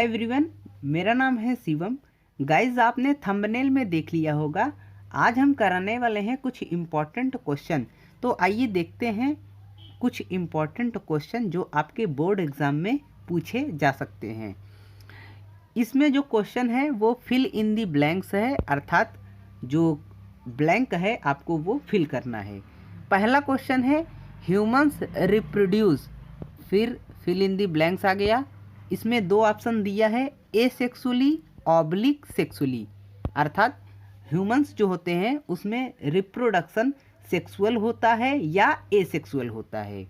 Hi everyone, मेरा नाम है शिवम। गाइज आपने थंबनेल में देख लिया होगा, आज हम कराने वाले हैं कुछ इम्पॉर्टेंट क्वेश्चन। तो आइए देखते हैं कुछ इम्पॉर्टेंट क्वेश्चन जो आपके बोर्ड एग्ज़ाम में पूछे जा सकते हैं। इसमें जो क्वेश्चन है वो फिल इन दी ब्लैंक्स है, अर्थात जो ब्लैंक है आपको वो फिल करना है। पहला क्वेश्चन है ह्यूमंस रिप्रोड्यूस, फिर फिल इन दी ब्लैंक्स आ गया। इसमें दो ऑप्शन दिया है, एसेक्सुअली ऑब्लिक सेक्सुअली, अर्थात ह्यूमंस जो होते हैं उसमें रिप्रोडक्शन सेक्सुअल होता है या एसेक्सुअल होता है।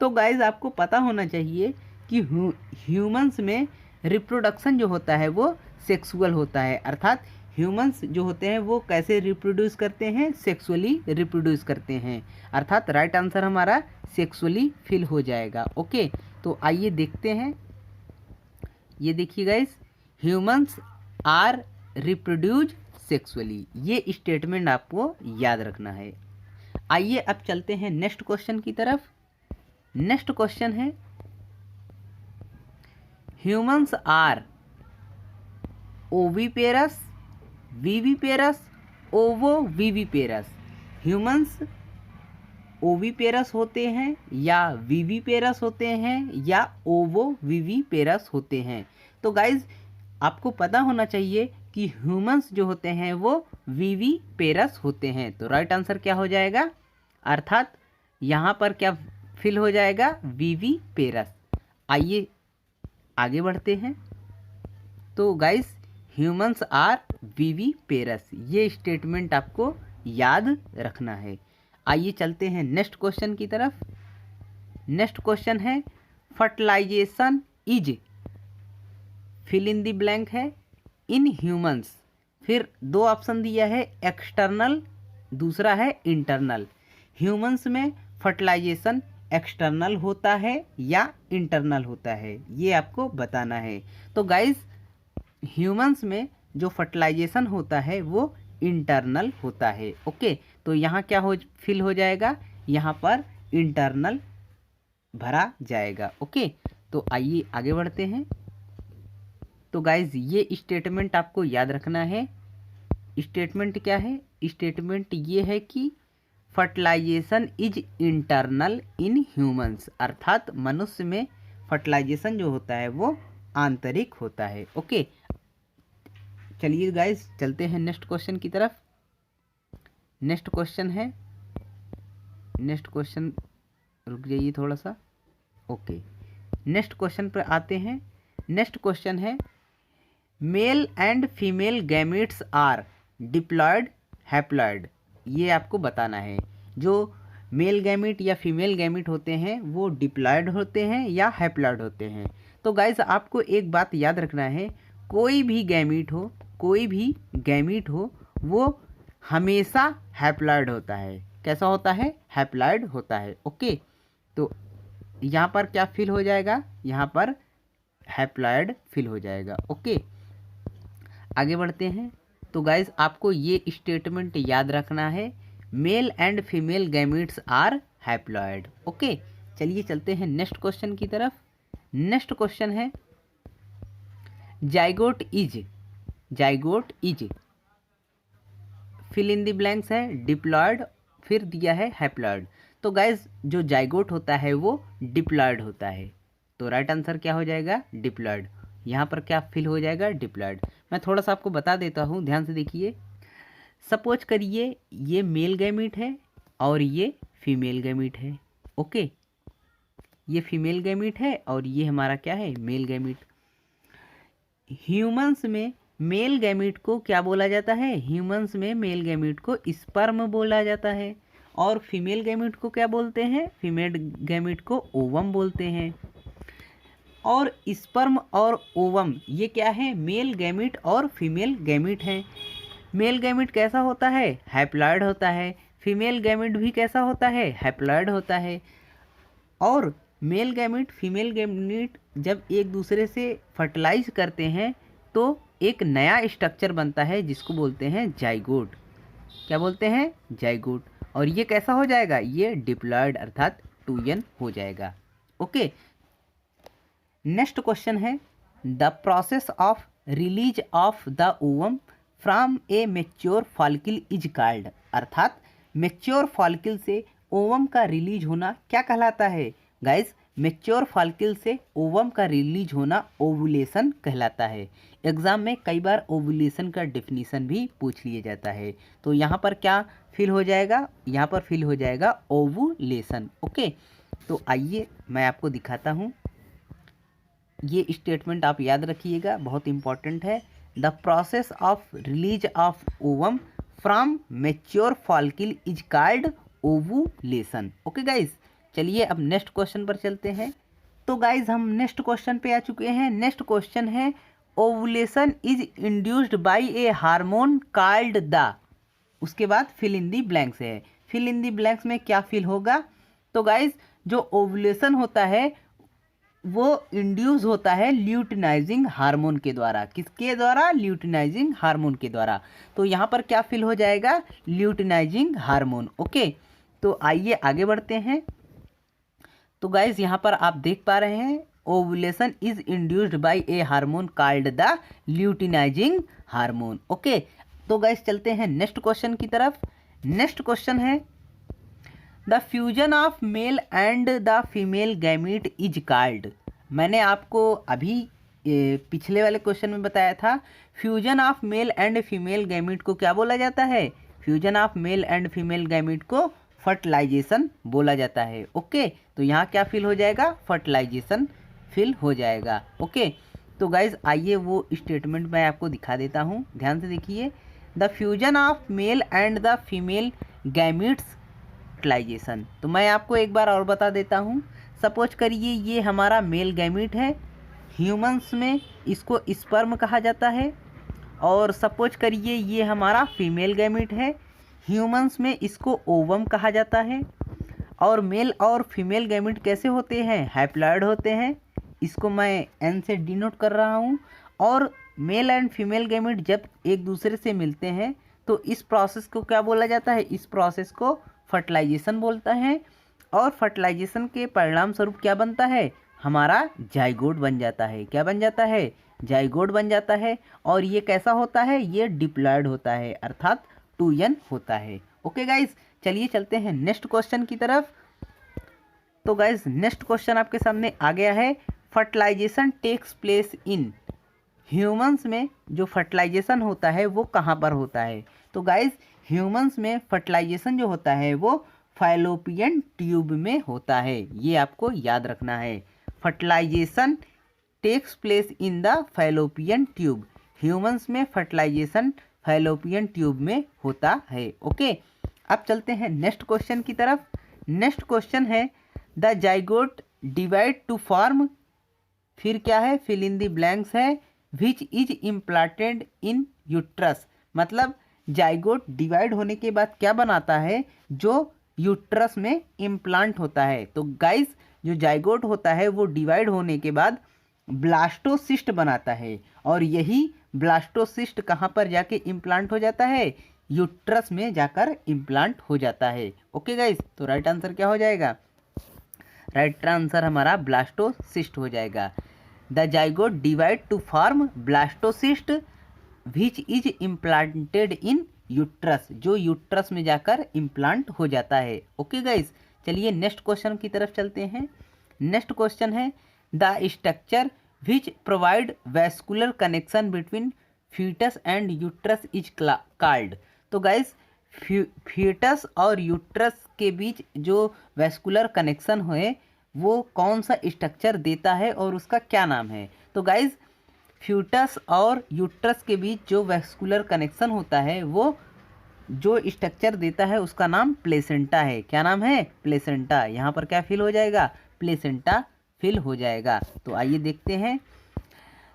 तो गाइज आपको पता होना चाहिए कि ह्यूमंस में रिप्रोडक्शन जो होता है वो सेक्सुअल होता है, अर्थात ह्यूमंस जो होते हैं वो कैसे रिप्रोड्यूस करते हैं, सेक्सुअली रिप्रोड्यूस करते हैं, अर्थात राइट आंसर हमारा सेक्सुअली फिल हो जाएगा। ओके, तो आइए देखते हैं। ये देखिए guys, humans are reproduce sexually, ये स्टेटमेंट आपको याद रखना है। आइए अब चलते हैं नेक्स्ट क्वेश्चन की तरफ। नेक्स्ट क्वेश्चन है humans are oviparous, viviparous, ovoviviparous. Humans oviparous होते हैं या विविपेरस होते हैं या ओवोविविपेरस होते हैं। तो गाइज आपको पता होना चाहिए कि ह्यूमंस जो होते हैं वो विविपेरस होते हैं। तो राइट आंसर क्या हो जाएगा, अर्थात यहाँ पर क्या फिल हो जाएगा, विविपेरस। आइए आगे बढ़ते हैं। तो गाइज ह्यूमंस आर विविपेरस, ये स्टेटमेंट आपको याद रखना है। आइए चलते हैं नेक्स्ट क्वेश्चन की तरफ। नेक्स्ट क्वेश्चन है fertilization is, fill in the blank है, इन ह्यूमंस। फिर दो ऑप्शन दिया है, एक्सटर्नल, दूसरा है इंटरनल। ह्यूमंस में फर्टिलाइजेशन एक्सटर्नल होता है या इंटरनल होता है, ये आपको बताना है। तो गाइज ह्यूमंस में जो फर्टिलाइजेशन होता है वो इंटरनल होता है। ओके, तो यहाँ क्या हो फिल हो जाएगा, यहाँ पर इंटरनल भरा जाएगा। ओके, तो आइए आगे बढ़ते हैं। तो गाइज ये स्टेटमेंट आपको याद रखना है। स्टेटमेंट क्या है, स्टेटमेंट ये है कि fertilization is internal in humans, अर्थात मनुष्य में फर्टिलाइजेशन जो होता है वो आंतरिक होता है। ओके, चलिए गाइज चलते हैं नेक्स्ट क्वेश्चन की तरफ। नेक्स्ट क्वेश्चन है, नेक्स्ट क्वेश्चन, रुक जाइए थोड़ा सा। ओके, नेक्स्ट क्वेश्चन पर आते हैं। नेक्स्ट क्वेश्चन है male and female gametes are diploid haploid, ये आपको बताना है। जो मेल गैमेट या फीमेल गैमेट होते हैं वो डिप्लॉयड होते हैं या हैप्लॉयड होते हैं। तो गाइज आपको एक बात याद रखना है, कोई भी गैमेट हो, कोई भी गैमेट हो, वो हमेशा हैप्लॉयड होता है। कैसा होता है, हैप्लॉयड होता है। ओके, तो यहाँ पर क्या फिल हो जाएगा, यहाँ पर हैप्लॉयड फिल हो जाएगा। ओके, आगे बढ़ते हैं। तो गाइज आपको ये स्टेटमेंट याद रखना है, male and female gametes are haploid. Okay, चलिए चलते हैं नेक्स्ट क्वेश्चन की तरफ। नेक्स्ट क्वेश्चन है zygote is, zygote is, fill in the blanks है, डिप्लॉयड, फिर दिया है हैप्लॉयड। तो गाइज जो जाइगोट होता है वो डिप्लॉयड होता है। तो राइट आंसर क्या हो जाएगा, डिप्लॉयड। यहाँ पर क्या फिल हो जाएगा, डिप्लॉयड। मैं थोड़ा सा आपको बता देता हूँ, ध्यान से देखिए। सपोज करिए ये मेल गैमीट है और ये फीमेल गैमीट है। ओके, ये फीमेल गैमीट है और ये हमारा क्या है, मेल गैमीट। ह्यूमंस में मेल गैमीट को क्या बोला जाता है, ह्यूमंस में मेल गैमीट को स्पर्म बोला जाता है, और फीमेल गैमीट को क्या बोलते हैं, फीमेल गैमीट को ओवम बोलते हैं। और स्पर्म और ओवम ये क्या है, मेल गैमीट और फीमेल गैमीट है। मेल गैमीट कैसा होता है, हैप्लॉयड होता है। फीमेल गैमीट भी कैसा होता है, हैप्लॉयड होता है। और मेल गैमीट फीमेल गैमीट जब एक दूसरे से फर्टिलाइज करते हैं तो एक नया स्ट्रक्चर बनता है जिसको बोलते हैं जाइगोट। क्या बोलते हैं, जाइगोट। और ये कैसा हो जाएगा, ये डिप्लॉयड अर्थात 2n हो जाएगा। ओके, नेक्स्ट क्वेश्चन है the process of release of the ovum from a mature follicle is called. अर्थात मेच्योर फॉलिकल से ओवम का रिलीज होना क्या कहलाता है गाइस? मेच्योर फॉलिकल से ओवम का रिलीज होना ओवुलेशन कहलाता है। एग्जाम में कई बार ओवुलेशन का डेफिनेशन भी पूछ लिया जाता है। तो यहाँ पर क्या फिल हो जाएगा? यहाँ पर फिल हो जाएगा ओवुलेशन। ओके, तो आइए मैं आपको दिखाता हूँ। ये स्टेटमेंट आप याद रखिएगा, बहुत इंपॉर्टेंट है। The process of release of ovum from mature follicle is called ovulation. Okay guys, चलिए अब नेक्स्ट क्वेश्चन पर चलते हैं। तो गाइज हम नेक्स्ट क्वेश्चन पे आ चुके हैं। नेक्स्ट क्वेश्चन है ovulation is induced by A hormone called the. उसके बाद फिल इन दी ब्लैंक्स है। फिल इन दी ब्लैंक्स में क्या फिल होगा? तो गाइज जो ओवुलेशन होता है वो इंड्यूस होता है ल्यूटिनाइजिंग हार्मोन के द्वारा। किसके द्वारा? ल्यूटिनाइजिंग हार्मोन के द्वारा। तो यहाँ पर क्या फिल हो जाएगा? Luteinizing hormone. ओके, तो आइए आगे बढ़ते हैं। तो गाइज यहाँ पर आप देख पा रहे हैं ovulation is induced by A hormone called the luteinizing hormone. Okay, तो गाइज चलते हैं नेक्स्ट क्वेश्चन की तरफ। नेक्स्ट क्वेश्चन है the fusion of male and the female gamete is called. मैंने आपको अभी पिछले वाले क्वेश्चन में बताया था fusion of male and female gamete को क्या बोला जाता है? Fusion of male and female gamete को फर्टिलाइजेशन बोला जाता है। ओके, तो यहाँ क्या फिल हो जाएगा? फर्टिलाइजेशन फिल हो जाएगा। ओके, तो गाइज आइए वो स्टेटमेंट मैं आपको दिखा देता हूँ, ध्यान से देखिए। The fusion of male and the female gametes fertilization. तो मैं आपको एक बार और बता देता हूँ। सपोज करिए ये हमारा मेल गैमीट है, ह्यूमंस में इसको स्पर्म कहा जाता है। और सपोज करिए ये हमारा फीमेल गैमीट है, ह्यूमंस में इसको ओवम कहा जाता है। और मेल और फीमेल गैमीट कैसे होते हैं? हैप्लॉइड होते हैं। इसको मैं एन से डिनोट कर रहा हूँ। और मेल एंड फीमेल गैमीट जब एक दूसरे से मिलते हैं तो इस प्रोसेस को क्या बोला जाता है? इस प्रोसेस को फर्टिलाइजेशन बोलता है। और फर्टिलाइजेशन के परिणाम स्वरूप क्या बनता है? हमारा जाइगोट बन जाता है। क्या बन जाता है? जाइगोट बन जाता है। और ये कैसा होता है? ये डिप्लॉयड होता है, अर्थात 2n होता है। ओके गाइज, चलिए चलते हैं नेक्स्ट क्वेश्चन की तरफ। तो गाइज नेक्स्ट क्वेश्चन आपके सामने आ गया है। Fertilization takes place in. Humans में जो फर्टिलाइजेशन होता है वो कहाँ पर होता है? तो गाइज ह्यूमंस में फर्टिलाइजेशन जो होता है वो फैलोपियन ट्यूब में होता है। ये आपको याद रखना है। Fertilization takes place in the fallopian tube. Humans में फर्टिलाइजेशन फैलोपियन ट्यूब में होता है। ओके, अब चलते हैं नेक्स्ट क्वेश्चन की तरफ। नेक्स्ट क्वेश्चन है the zygote divide to form, फिर क्या है? फिल इन द ब्लैंक्स है, विच इज इम्प्लांटेड इन यूट्रस। मतलब जाइगोट डिवाइड होने के बाद क्या बनाता है? जो यूट्रस में इम्प्लांट होता है। तो गाइस जो जाइगोट होता है वो डिवाइड होने के बाद ब्लास्टोसिस्ट बनाता है। और यही ब्लास्टोसिस्ट कहाँ पर जाके इम्प्लांट हो जाता है? यूट्रस में जाकर इम्प्लांट हो जाता है। ओके गाइस, तो राइट आंसर क्या हो जाएगा? राइट आंसर हमारा ब्लास्टोसिस्ट हो जाएगा। The zygote divide to form blastocyst which is implanted in uterus, जो यूट्रस में जाकर इम्प्लांट हो जाता है। ओके गाइस, चलिए नेक्स्ट क्वेश्चन की तरफ चलते हैं। नेक्स्ट क्वेश्चन है the structure which provide vascular connection between fetus and uterus is called. तो गाइस फीटस और यूट्रस के बीच जो वैस्कुलर कनेक्शन है वो कौन सा स्ट्रक्चर देता है और उसका क्या नाम है? तो गाइस फ्यूटस और यूट्रस के बीच जो वैस्कुलर कनेक्शन होता है वो जो स्ट्रक्चर देता है उसका नाम प्लेसेंटा है। क्या नाम है? प्लेसेंटा। यहाँ पर क्या फिल हो जाएगा? प्लेसेंटा फिल हो जाएगा। तो आइए देखते हैं।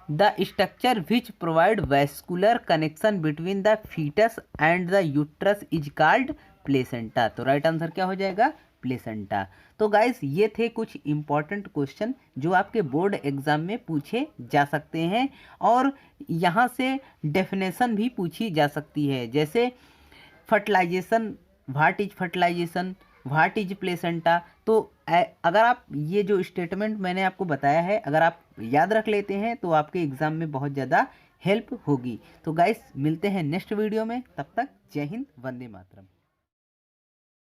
The structure which provide vascular connection between the fetus and the uterus is called placenta. तो राइट आंसर क्या हो जाएगा? प्लेसेंटा। तो गाइस ये थे कुछ इंपॉर्टेंट क्वेश्चन जो आपके बोर्ड एग्जाम में पूछे जा सकते हैं और यहाँ से डेफिनेशन भी पूछी जा सकती है। जैसे fertilization, what is fertilization, what is placenta. तो अगर आप ये जो स्टेटमेंट मैंने आपको बताया है अगर आप याद रख लेते हैं तो आपके एग्ज़ाम में बहुत ज़्यादा हेल्प होगी। तो गाइस मिलते हैं नेक्स्ट वीडियो में, तब तक जय हिंद, वंदे मातरम।